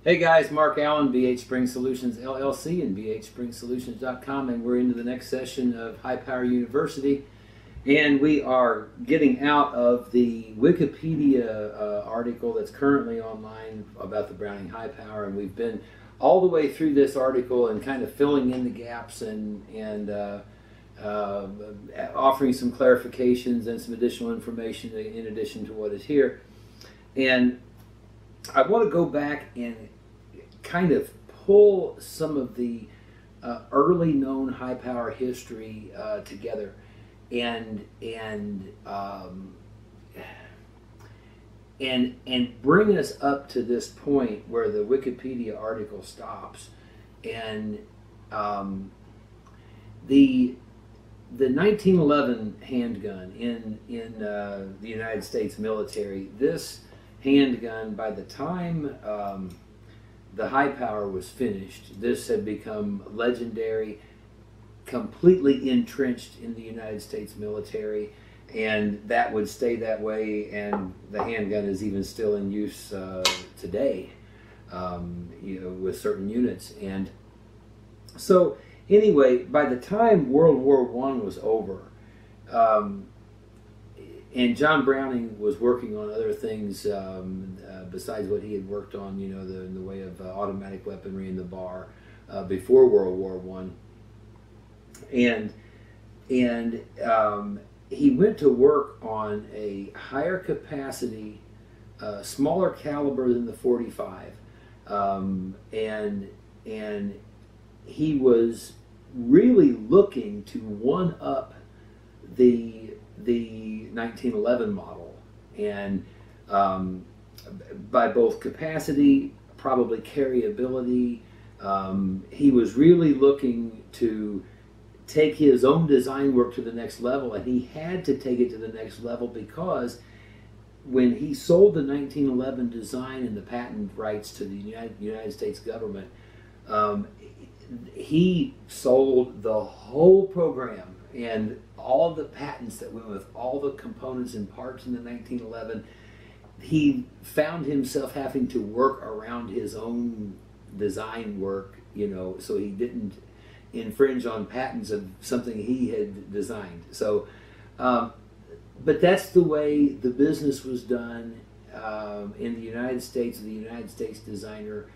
Hey guys, Mark Allen, BHSpringSolutions LLC and BHSpringSolutions.com, and we're into the next session of High Power University, and we are getting out of the Wikipedia article that's currently online about the Browning High Power, and we've been all the way through this article and kind of filling in the gaps and offering some clarifications and some additional information in addition to what is here. And I want to go back and kind of pull some of the early known high power history together and bring us up to this point where the Wikipedia article stops. And the 1911 handgun in the United States military, this handgun, by the time the high power was finished, this had become legendary, completely entrenched in the United States military, and that would stay that way, and the handgun is even still in use today, with certain units. And so anyway, by the time World War I was over, and John Browning was working on other things besides what he had worked on, in the way of automatic weaponry in the bar before World War I. And he went to work on a higher capacity, smaller caliber than the .45, and he was really looking to one up the 1911 model, and by both capacity, probably carryability, he was really looking to take his own design work to the next level, and he had to take it to the next level because when he sold the 1911 design and the patent rights to the United States government, he sold the whole program and all of the patents that went with all the components and parts in the 1911. He found himself having to work around his own design work, so he didn't infringe on patents of something he had designed. So, but that's the way the business was done in the United States, the United States designer.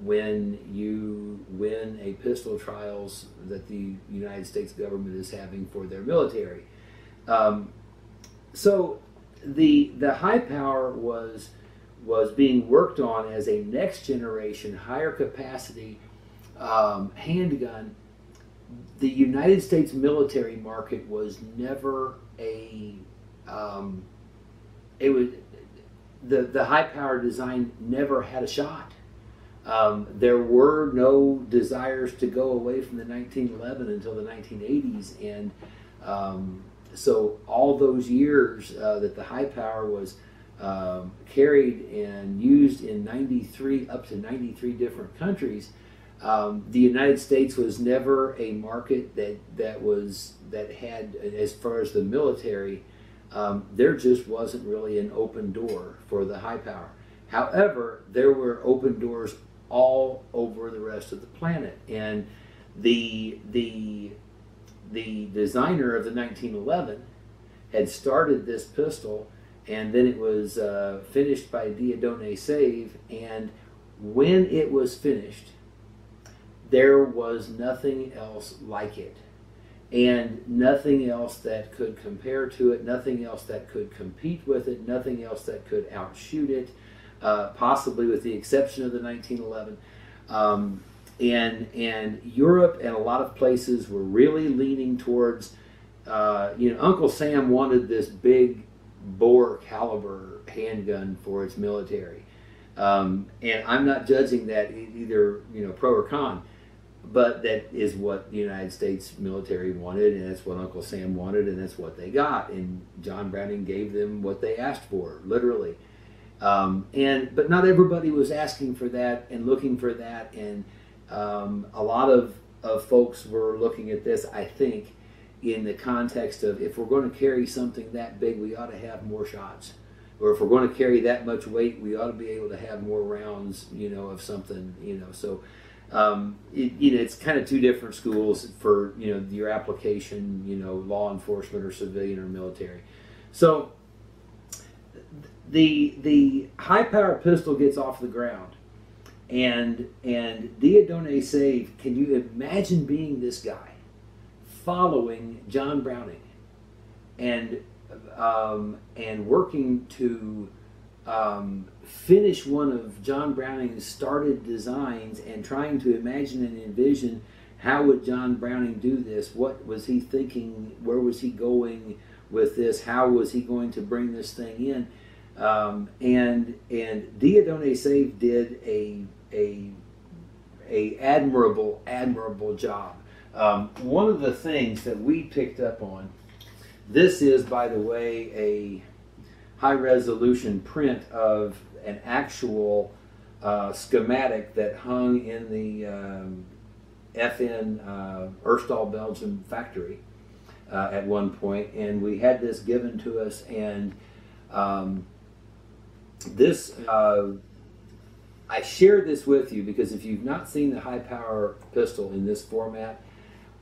When you win a pistol trials that the United States government is having for their military. So the high power was being worked on as a next generation, higher capacity handgun. The United States military market was never the high power design never had a shot. There were no desires to go away from the 1911 until the 1980s, and so all those years that the high power was carried and used in 93 up to 93 different countries, the United States was never a market that had, as far as the military, there just wasn't really an open door for the high power. However, there were open doors all over the rest of the planet, and the designer of the 1911 had started this pistol, and then it was finished by Dieudonné Save, and when it was finished, there was nothing else like it, and nothing else that could compare to it, nothing else that could compete with it, nothing else that could outshoot it. Possibly with the exception of the 1911, and Europe and a lot of places were really leaning towards, Uncle Sam wanted this big bore caliber handgun for its military, and I'm not judging that either, pro or con, but that is what the United States military wanted, and that's what Uncle Sam wanted, and that's what they got, and John Browning gave them what they asked for, literally. But not everybody was asking for that and looking for that, and a lot of folks were looking at this, I think, in the context of, if we're going to carry something that big, we ought to have more shots. or if we're going to carry that much weight, we ought to be able to have more rounds, of something, So, it's kind of two different schools for, your application, law enforcement or civilian or military. So the high power pistol gets off the ground, and Dieudonné Save, can you imagine being this guy following John Browning and working to finish one of John Browning's started designs and trying to imagine and envision how would John Browning do this? What was he thinking? Where was he going with this? How was he going to bring this thing in? And Dieudonné Save did a admirable job. One of the things that we picked up on, this is, by the way, a high-resolution print of an actual schematic that hung in the FN Erstal, Belgium factory at one point, and we had this given to us, and I share this with you because if you've not seen the high-power pistol in this format,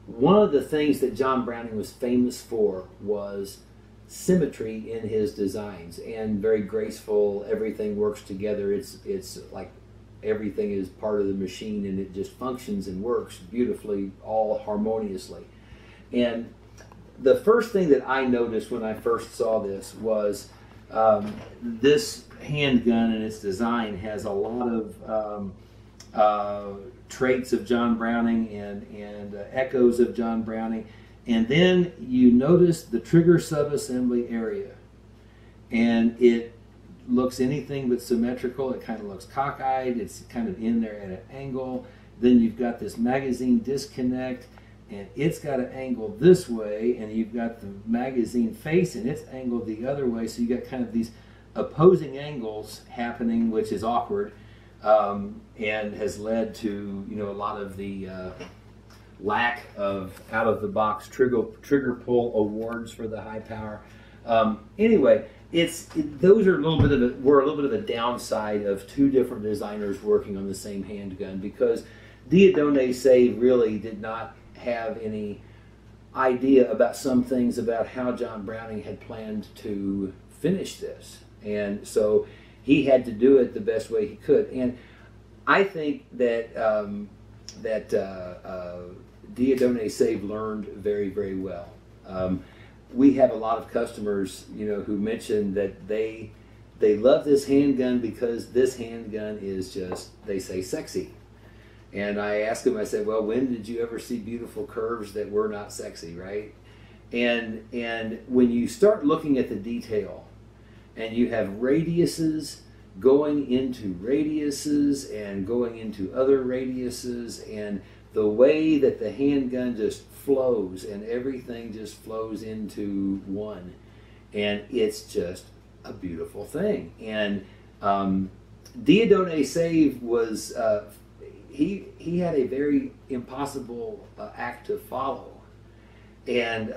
one of the things that John Browning was famous for was symmetry in his designs, and very graceful. Everything works together. It's like everything is part of the machine, and it just functions and works beautifully, all harmoniously. And the first thing that I noticed when I first saw this was this handgun and its design has a lot of traits of John Browning and echoes of John Browning. And then you notice the trigger subassembly area, and it looks anything but symmetrical. It kind of looks cockeyed. It's kind of in there at an angle. Then you've got this magazine disconnect, and it's got an angle this way, and you've got the magazine face, and it's angled the other way. So you got kind of these opposing angles happening, which is awkward, and has led to a lot of the lack of out-of-the-box trigger pull awards for the high power. Anyway, those are were a little bit of a downside of two different designers working on the same handgun, because Dieudonné Save really did not have any idea about some things about how John Browning had planned to finish this, and so he had to do it the best way he could. And I think that Dieudonné Save learned very, very well. We have a lot of customers, who mention that they love this handgun because this handgun is just, they say, sexy. And I ask them, I said, well, when did you ever see beautiful curves that were not sexy, right? And when you start looking at the detail, and you have radiuses going into radiuses and going into other radiuses, and the way that the handgun just flows, and everything just flows into one, and it's just a beautiful thing. And Dieudonné Save was he had a very impossible act to follow, and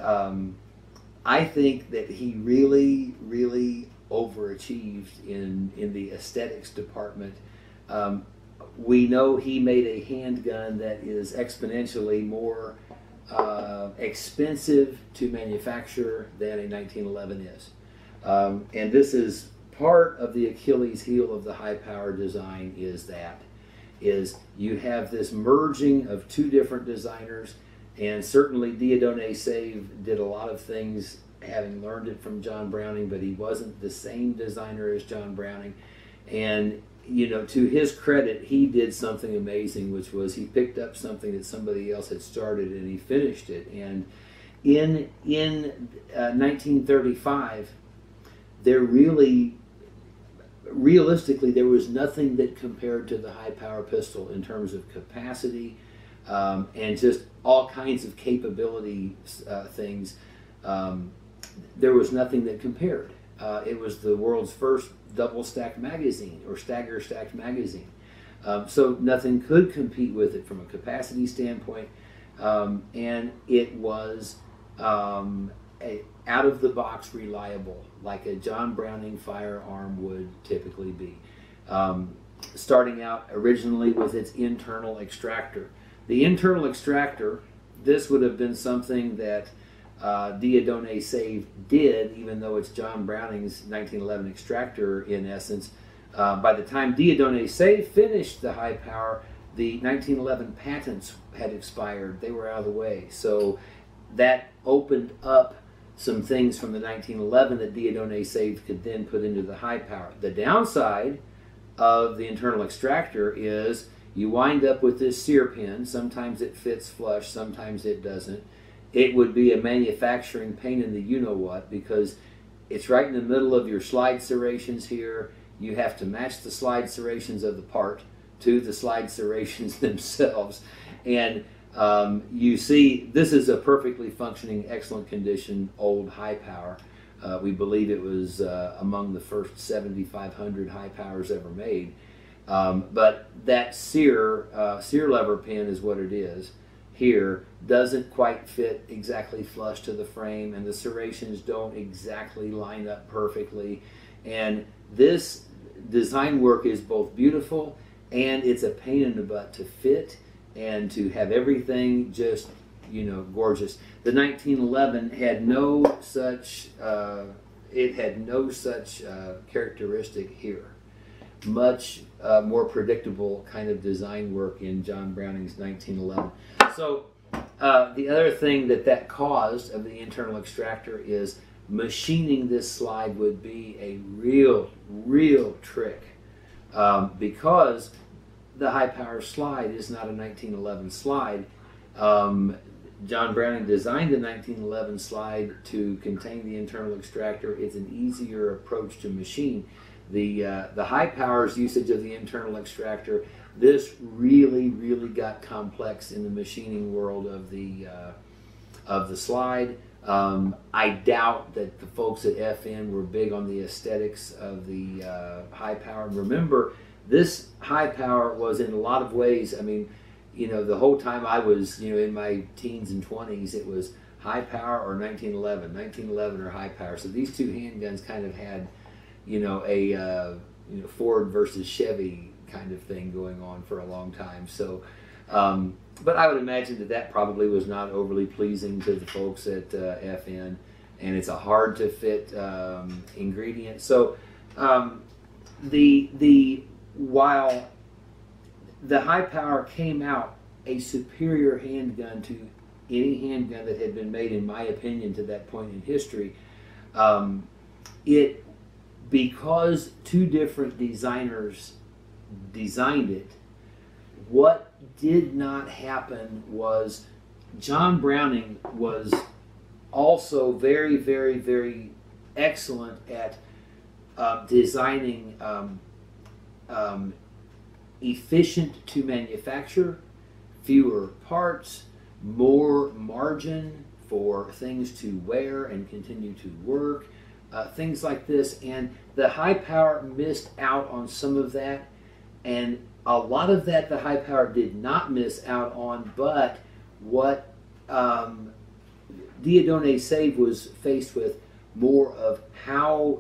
I think that he really overachieved in the aesthetics department. We know he made a handgun that is exponentially more expensive to manufacture than a 1911 is. And this is part of the Achilles heel of the high power design, is you have this merging of two different designers, and certainly Dieudonné Save did a lot of things having learned it from John Browning, but he wasn't the same designer as John Browning. And to his credit, he did something amazing, which was he picked up something that somebody else had started and he finished it. And in 1935, realistically, there was nothing that compared to the high power pistol in terms of capacity and just all kinds of capability things. There was nothing that compared. It was the world's first double stacked magazine, or stagger stacked magazine. So nothing could compete with it from a capacity standpoint. And it was out of the box reliable, like a John Browning firearm would typically be. Starting out originally with its internal extractor. The internal extractor, this would have been something that Dieudonné Save did, even though it's John Browning's 1911 extractor in essence. By the time Dieudonné Save finished the high power, the 1911 patents had expired. They were out of the way. So that opened up some things from the 1911 that Dieudonné Save could then put into the high power. The downside of the internal extractor is you wind up with this sear pin. Sometimes it fits flush, sometimes it doesn't. It would be a manufacturing pain in the you-know-what, because it's right in the middle of your slide serrations here. You have to match the slide serrations of the part to the slide serrations themselves. And you see, this is a perfectly functioning, excellent condition, old high power. We believe it was among the first 7,500 high powers ever made. But that sear lever pin is what it is here, doesn't quite fit exactly flush to the frame, and the serrations don't exactly line up perfectly. And this design work is both beautiful and it's a pain in the butt to fit and to have everything just, you know, gorgeous. The 1911 had no such characteristic here. Much more predictable kind of design work in John Browning's 1911. So the other thing that caused of the internal extractor is machining this slide would be a real trick, because the high power slide is not a 1911 slide. John Browning designed the 1911 slide to contain the internal extractor. It's an easier approach to machine. The high power's usage of the internal extractor, this really got complex in the machining world of the slide. I doubt that the folks at FN were big on the aesthetics of the high power. And remember, this high power was in a lot of ways, I mean, you know, the whole time I was, you know, in my teens and 20s, it was high power or 1911 or high power. So these two handguns kind of had, you know, a Ford versus Chevy kind of thing going on for a long time. So, but I would imagine that probably was not overly pleasing to the folks at FN, and it's a hard to fit ingredient. So, while the high power came out a superior handgun to any handgun that had been made, in my opinion, to that point in history, because two different designers designed it, what did not happen was John Browning was also very excellent at designing efficient to manufacture, fewer parts, more margin for things to wear and continue to work, things like this. And the high power missed out on some of that, and a lot of that the high power did not miss out on. But what Dieudonné Save was faced with more of how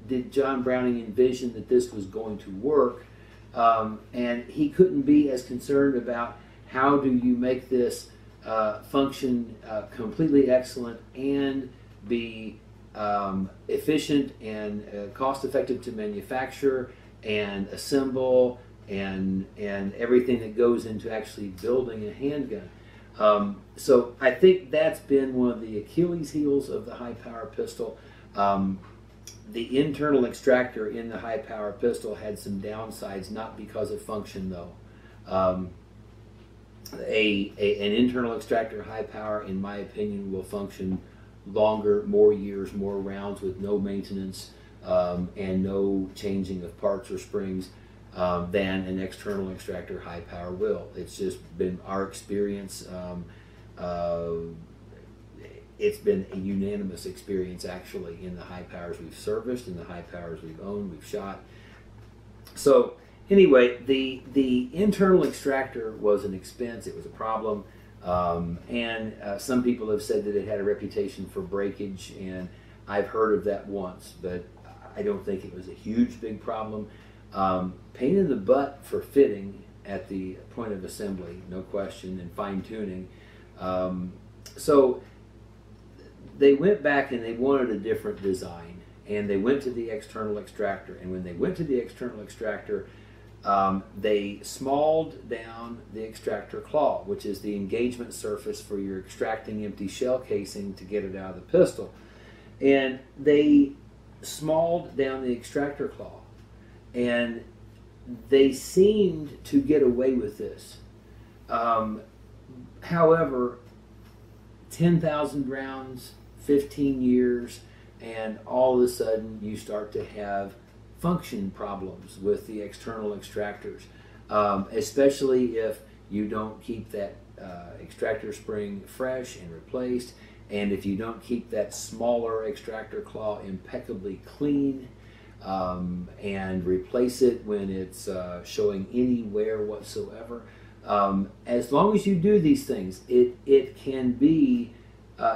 did John Browning envision that this was going to work, and he couldn't be as concerned about how do you make this function completely excellent and be efficient and cost-effective to manufacture and assemble and everything that goes into actually building a handgun. So I think that's been one of the Achilles heels of the high-power pistol. The internal extractor in the high-power pistol had some downsides, not because of function though. An internal extractor high power, in my opinion, will function longer, more years, more rounds with no maintenance and no changing of parts or springs than an external extractor high power will. It's just been our experience. It's been a unanimous experience actually in the high powers we've serviced, in the high powers we've owned, we've shot. So anyway, the internal extractor was an expense. It was a problem. And some people have said that it had a reputation for breakage, and I've heard of that once, but I don't think it was a huge big problem. Pain in the butt for fitting at the point of assembly, no question, and fine tuning. So they went back and they wanted a different design, and they went to the external extractor. And when they went to the external extractor, they smalled down the extractor claw, which is the engagement surface for your extracting empty shell casing to get it out of the pistol. And they smalled down the extractor claw, and they seemed to get away with this. However, 10,000 rounds, 15 years, and all of a sudden you start to have function problems with the external extractors, especially if you don't keep that extractor spring fresh and replaced, and if you don't keep that smaller extractor claw impeccably clean, and replace it when it's showing any wear whatsoever. As long as you do these things, it can be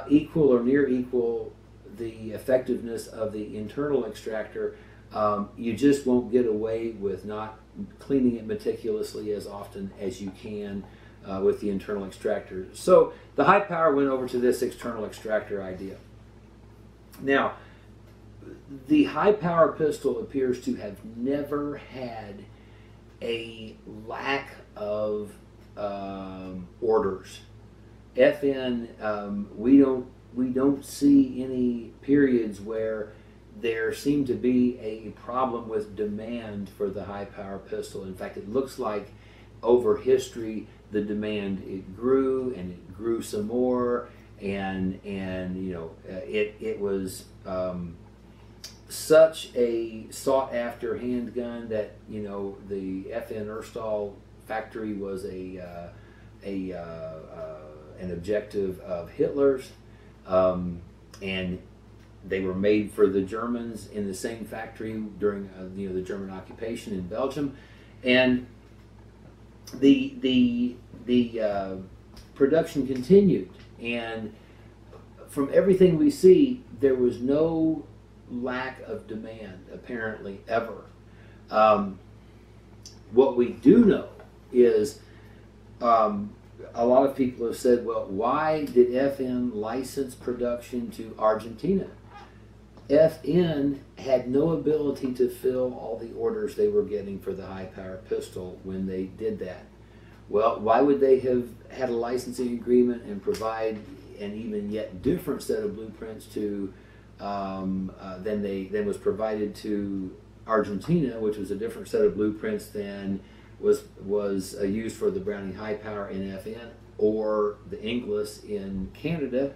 equal or near equal the effectiveness of the internal extractor. You just won't get away with not cleaning it meticulously as often as you can with the internal extractor. So the high power went over to this external extractor idea. Now, the high power pistol appears to have never had a lack of orders. FN, we don't see any periods where there seemed to be a problem with demand for the high power pistol. In fact, it looks like over history the demand, it grew and it grew some more, and you know, it was such a sought after handgun that, you know, the FN Erstal factory was an objective of Hitler's, and they were made for the Germans in the same factory during you know, the German occupation in Belgium, and the production continued, and from everything we see, there was no lack of demand apparently ever. What we do know is a lot of people have said, well, why did FN license production to Argentina? FN had no ability to fill all the orders they were getting for the high power pistol when they did that. Well, why would they have had a licensing agreement and provide an even yet different set of blueprints to than was provided to Argentina, which was a different set of blueprints than was used for the Browning high power in FN or the Inglis in Canada?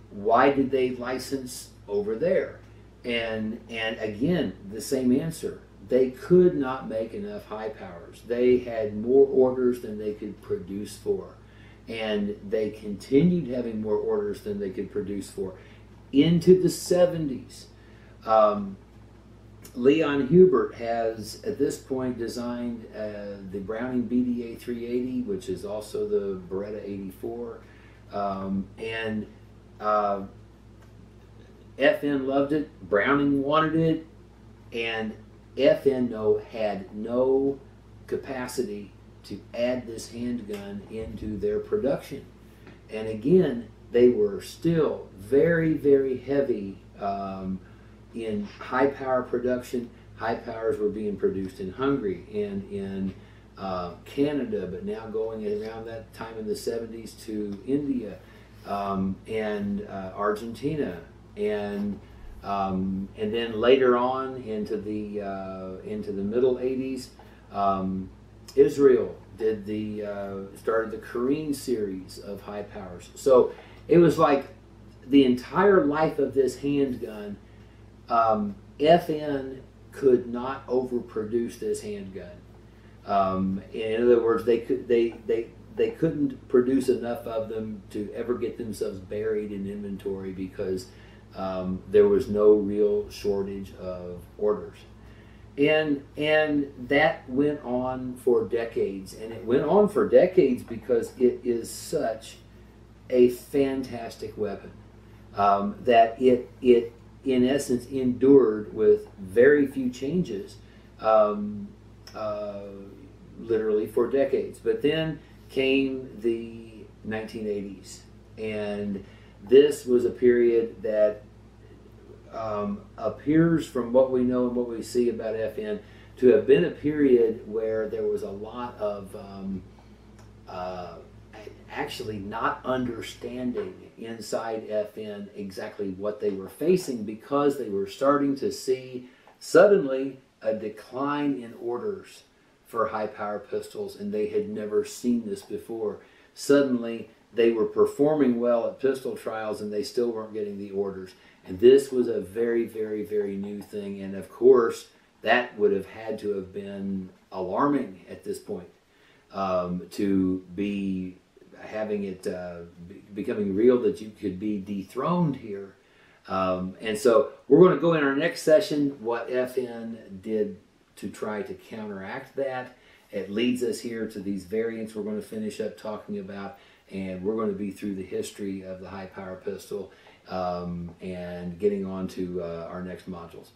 Why did they license over there? And again, the same answer. They could not make enough high powers. They had more orders than they could produce for, and they continued having more orders than they could produce for into the 70s. Leon Hubert has at this point designed the Browning BDA 380, which is also the Beretta 84, and FN loved it, Browning wanted it, and FN had no capacity to add this handgun into their production. And again, they were still very, very heavy in high power production. High powers were being produced in Hungary and in Canada, but now going around that time in the 70s to India and Argentina, and then later on into the middle 80s, Israel did started the Korean series of high powers. So it was like the entire life of this handgun, FN could not overproduce this handgun. In other words, they couldn't produce enough of them to ever get themselves buried in inventory because there was no real shortage of orders. and that went on for decades, and it went on for decades because it is such a fantastic weapon, that it in essence endured with very few changes, literally for decades. But then came the 1980s, and this was a period that appears, from what we know and what we see about FN, to have been a period where there was a lot of actually not understanding inside FN exactly what they were facing, because they were starting to see suddenly a decline in orders for high power pistols, and they had never seen this before. Suddenly they were performing well at pistol trials and they still weren't getting the orders. And this was a very, very, very new thing. And of course, that would have had to have been alarming at this point, to be having it becoming real that you could be dethroned here. And so we're going to go in our next session what FN did to try to counteract that. It leads us here to these variants we're going to finish up talking about, and we're going to be through the history of the high power pistol, and getting on to our next modules.